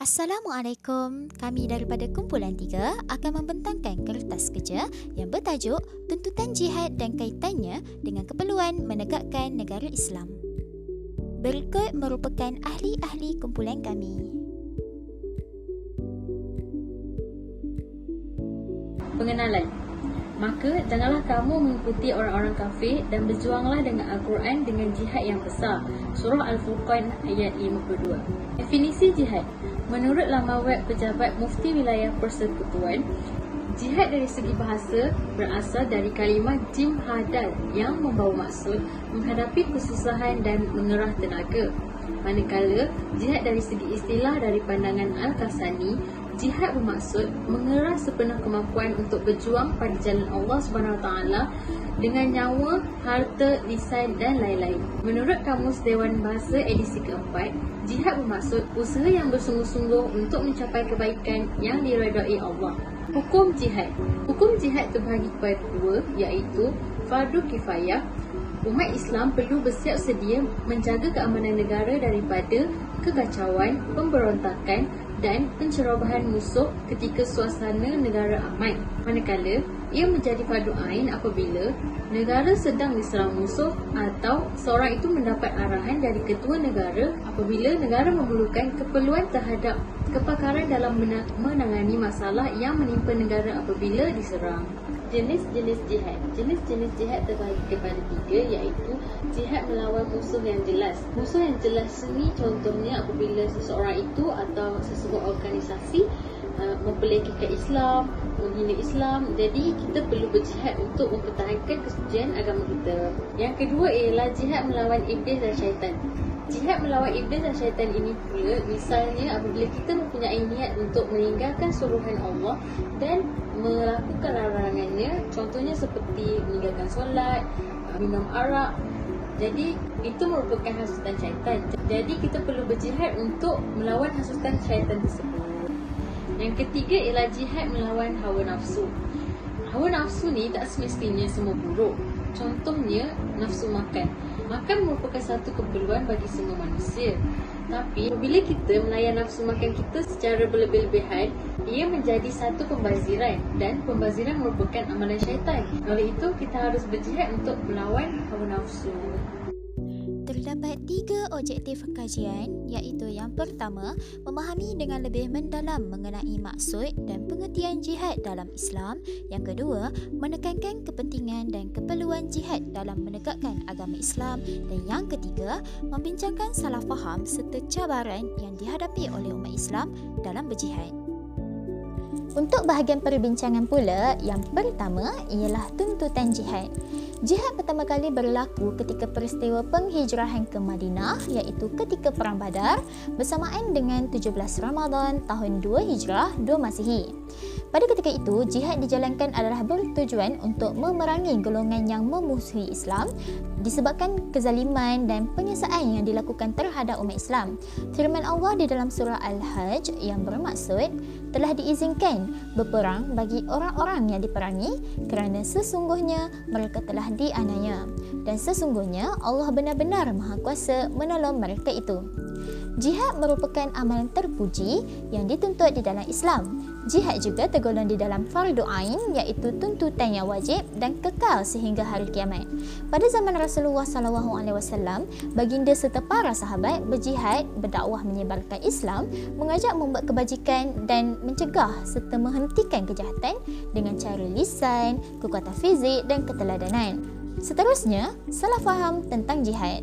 Assalamualaikum. Kami daripada Kumpulan 3 akan membentangkan kertas kerja yang bertajuk Tuntutan Jihad dan kaitannya dengan keperluan menegakkan negara Islam. Berikut merupakan ahli-ahli kumpulan kami. Pengenalan. Maka janganlah kamu mengikuti orang-orang kafir dan berjuanglah dengan Al-Quran dengan jihad yang besar. Surah Al-Furqan ayat 52. Definisi jihad. Menurut laman web Pejabat Mufti Wilayah Persekutuan, jihad dari segi bahasa berasal dari kalimah jimhadal yang membawa maksud menghadapi kesusahan dan mengerah tenaga. Manakala jihad dari segi istilah dari pandangan Al-Kasani, jihad bermaksud mengerah sepenuh kemampuan untuk berjuang pada jalan Allah SWT dengan nyawa, harta, lisan dan lain-lain. Menurut Kamus Dewan Bahasa edisi keempat, jihad bermaksud usaha yang bersungguh-sungguh untuk mencapai kebaikan yang diredai Allah. Hukum jihad. Hukum jihad terbahagi kepada dua, iaitu fardu kifayah. Umat Islam perlu bersiap sedia menjaga keamanan negara daripada kekacauan, pemberontakan dan pencerobohan musuh ketika suasana negara aman. Manakala ia menjadi fardu ain apabila negara sedang diserang musuh atau seorang itu mendapat arahan dari ketua negara apabila negara memerlukan keperluan terhadap kepakaran dalam menangani masalah yang menimpa negara apabila diserang. Jenis-jenis jihad. Jenis-jenis jihad terbahagi kepada tiga, iaitu jihad melawan musuh yang jelas. Musuh yang jelas ini contohnya apabila seseorang itu atau sesebuah organisasi memperlekehkan Islam, menghina Islam. Jadi kita perlu berjihad untuk mempertahankan kesucian agama kita. Yang kedua ialah jihad melawan iblis dan syaitan. Jihad melawan iblis dan syaitan ini pula misalnya apabila kita mempunyai niat untuk meninggalkan suruhan Allah dan melakukan larangannya, contohnya seperti meninggalkan solat, minum arak. Jadi itu merupakan hasutan syaitan. Jadi kita perlu berjihad untuk melawan hasutan syaitan tersebut. Yang ketiga ialah jihad melawan hawa nafsu. Hawa nafsu ni tak semestinya semua buruk. Contohnya nafsu makan. Makan merupakan satu keperluan bagi semua manusia. Tapi bila kita melayan nafsu makan kita secara berlebih-lebihan, ia menjadi satu pembaziran dan pembaziran merupakan amalan syaitan. Oleh itu kita harus berjihad untuk melawan hawa nafsu. Terdapat 3 objektif kajian, iaitu yang pertama, memahami dengan lebih mendalam mengenai maksud dan pengertian jihad dalam Islam. Yang kedua, menekankan kepentingan dan keperluan jihad dalam menegakkan agama Islam. Dan yang ketiga, membincangkan salah faham serta cabaran yang dihadapi oleh umat Islam dalam berjihad. Untuk bahagian perbincangan pula, yang pertama ialah tuntutan jihad. Jihad pertama kali berlaku ketika peristiwa penghijrahan ke Madinah, iaitu ketika Perang Badar bersamaan dengan 17 Ramadan tahun 2 Hijrah 2 Masihi. Pada ketika itu, jihad dijalankan adalah bertujuan untuk memerangi golongan yang memusuhi Islam disebabkan kezaliman dan penyiksaan yang dilakukan terhadap umat Islam. Firman Allah di dalam surah Al-Hajj yang bermaksud, telah diizinkan berperang bagi orang-orang yang diperangi kerana sesungguhnya mereka telah dianiaya dan sesungguhnya Allah benar-benar Maha Kuasa menolong mereka itu. Jihad merupakan amalan terpuji yang dituntut di dalam Islam. Jihad juga tergolong di dalam fardu ain, iaitu tuntutan yang wajib dan kekal sehingga hari kiamat. Pada zaman Rasulullah SAW, baginda serta para sahabat berjihad, berdakwah menyebarkan Islam, mengajak membuat kebajikan dan mencegah serta menghentikan kejahatan dengan cara lisan, kekuatan fizik dan keteladanan. Seterusnya, salah faham tentang jihad.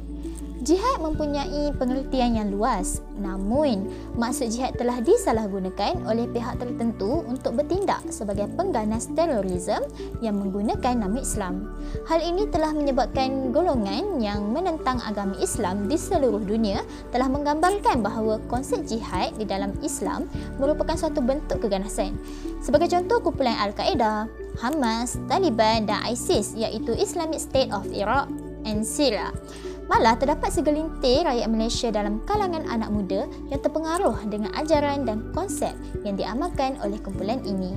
Jihad mempunyai pengertian yang luas, namun maksud jihad telah disalahgunakan oleh pihak tertentu untuk bertindak sebagai pengganas terorisme yang menggunakan nama Islam. Hal ini telah menyebabkan golongan yang menentang agama Islam di seluruh dunia telah menggambarkan bahawa konsep jihad di dalam Islam merupakan suatu bentuk keganasan. Sebagai contoh, kumpulan Al-Qaeda, Hamas, Taliban dan ISIS, iaitu Islamic State of Iraq and Syria. Malah terdapat segelintir rakyat Malaysia dalam kalangan anak muda yang terpengaruh dengan ajaran dan konsep yang diamalkan oleh kumpulan ini.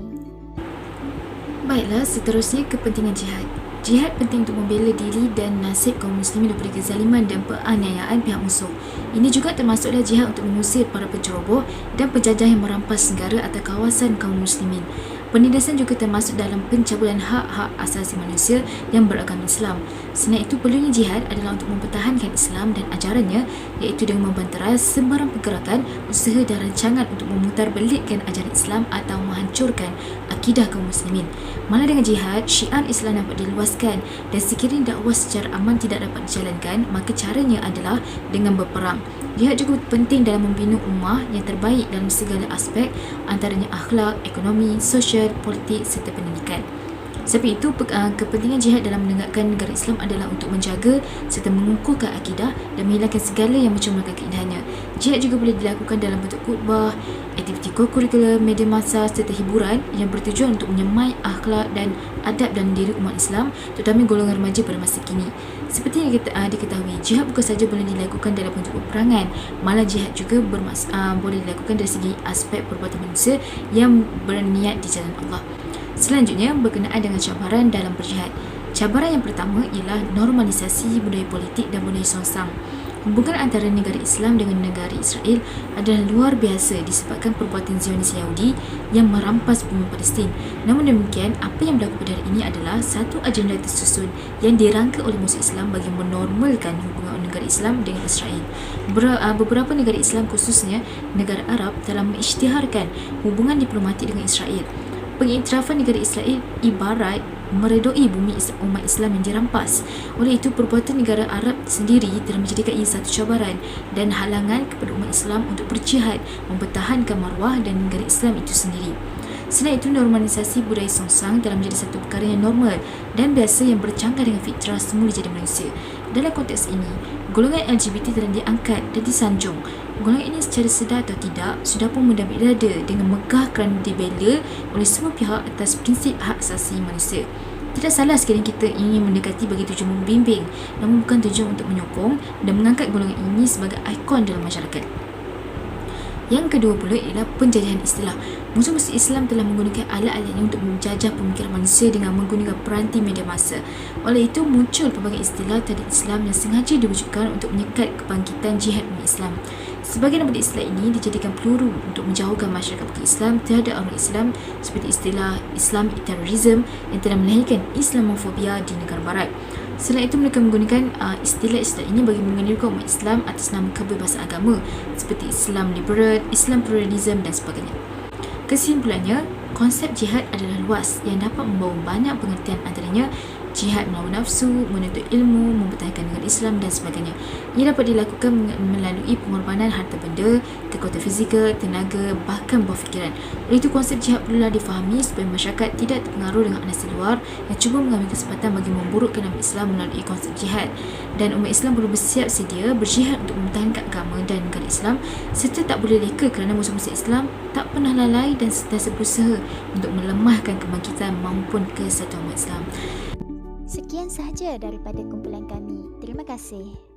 Baiklah, seterusnya kepentingan jihad. Jihad penting untuk membela diri dan nasib kaum muslimin daripada kezaliman dan penganiayaan pihak musuh. Ini juga termasuklah jihad untuk mengusir para penceroboh dan penjajah yang merampas negara atau kawasan kaum muslimin. Penindasan juga termasuk dalam pencabulan hak-hak asasi manusia yang beragama Islam. Selain itu, perlunya jihad adalah untuk mempertahankan Islam dan ajarannya, iaitu dengan membanterai sembarang pergerakan, usaha dan rancangan untuk memutarbelikkan ajaran Islam atau menghancurkan akidah kaum muslimin. Malah dengan jihad, syiar Islam dapat diluaskan dan sekiranya dakwah secara aman tidak dapat dijalankan, maka caranya adalah dengan berperang. Jihad juga penting dalam membina ummah yang terbaik dalam segala aspek, antaranya akhlak, ekonomi, sosial, politik serta pendidikan. Sebab itu, kepentingan jihad dalam menegakkan negara Islam adalah untuk menjaga serta mengukuhkan akidah dan menghilangkan segala yang mencemarkan keindahannya. Jihad juga boleh dilakukan dalam bentuk khutbah, aktiviti kurikular, media massa serta hiburan yang bertujuan untuk menyemai akhlak dan adab dalam diri umat Islam, terutama golongan remaja pada masa kini. Seperti yang diketahui, jihad bukan sahaja boleh dilakukan dalam bentuk peperangan, malah jihad juga boleh dilakukan dari segi aspek perbuatan manusia yang berniat di jalan Allah. Selanjutnya, berkenaan dengan cabaran dalam berjihad. Cabaran yang pertama ialah normalisasi budaya politik dan budaya songsang. Hubungan antara negara Islam dengan negara Israel adalah luar biasa disebabkan perbuatan Zionis Yahudi yang merampas bumi Palestin. Namun demikian, apa yang berlaku pada hari ini adalah satu agenda tersusun yang dirangka oleh musuh Islam bagi menormalkan hubungan negara Islam dengan Israel. Beberapa negara Islam, khususnya negara Arab, telah mengisytiharkan hubungan diplomatik dengan Israel. Pengiktirafan negara Israel ibarat meredoi bumi umat Islam yang dirampas. Oleh itu, perbuatan negara Arab sendiri telah menjadikan ia satu cabaran dan halangan kepada umat Islam untuk berjihad mempertahankan maruah dan negara Islam itu sendiri. Selain itu, normalisasi budaya songsang telah menjadi satu perkara yang normal dan biasa yang bercanggah dengan fitrah semula jadi manusia. Dalam konteks ini, golongan LGBT telah diangkat dan disanjung. Golongan ini secara sedar atau tidak sudah pun mendamai dada dengan megah kerana dibela oleh semua pihak atas prinsip hak asasi manusia. Tidak salah sekiranya kita ingin mendekati bagi tujuan membimbing, namun bukan tujuan untuk menyokong dan mengangkat golongan ini sebagai ikon dalam masyarakat. Yang kedua pula ialah penjajahan istilah. Musuh-musuh Islam telah menggunakan alat-alatnya untuk menjajah pemikiran manusia dengan menggunakan peranti media massa. Oleh itu, muncul pelbagai istilah terhadap Islam yang sengaja diwujudkan untuk menyekat kebangkitan jihad umat Islam. Sebahagian daripada istilah ini dijadikan peluru untuk menjauhkan masyarakat Islam terhadap orang Islam, seperti istilah Islam terorisme yang telah melahirkan Islamofobia di negara barat. Selain itu, mereka menggunakan istilah-istilah ini bagi menganiakan umat Islam atas nama kebebasan agama seperti Islam liberal, Islam pluralism dan sebagainya. Kesimpulannya, konsep jihad adalah luas yang dapat membawa banyak pengertian, antaranya jihad melawan nafsu, menuntut ilmu, mempertahankan negara Islam dan sebagainya. Ia dapat dilakukan melalui pengorbanan harta benda, kekuatan fizikal, tenaga, bahkan buah fikiran. Oleh itu, konsep jihad perlulah difahami supaya masyarakat tidak terpengaruh dengan anasi luar yang cuba mengambil kesempatan bagi memburukkan nama Islam melalui konsep jihad. Dan umat Islam perlu bersiap sedia berjihad untuk mempertahankan agama dan negara Islam, serta tak boleh leka kerana musuh-musuh Islam tak pernah lalai dan sentiasa berusaha untuk melemahkan kebangkitan maupun kesatuan umat Islam. Sekian sahaja daripada kumpulan kami. Terima kasih.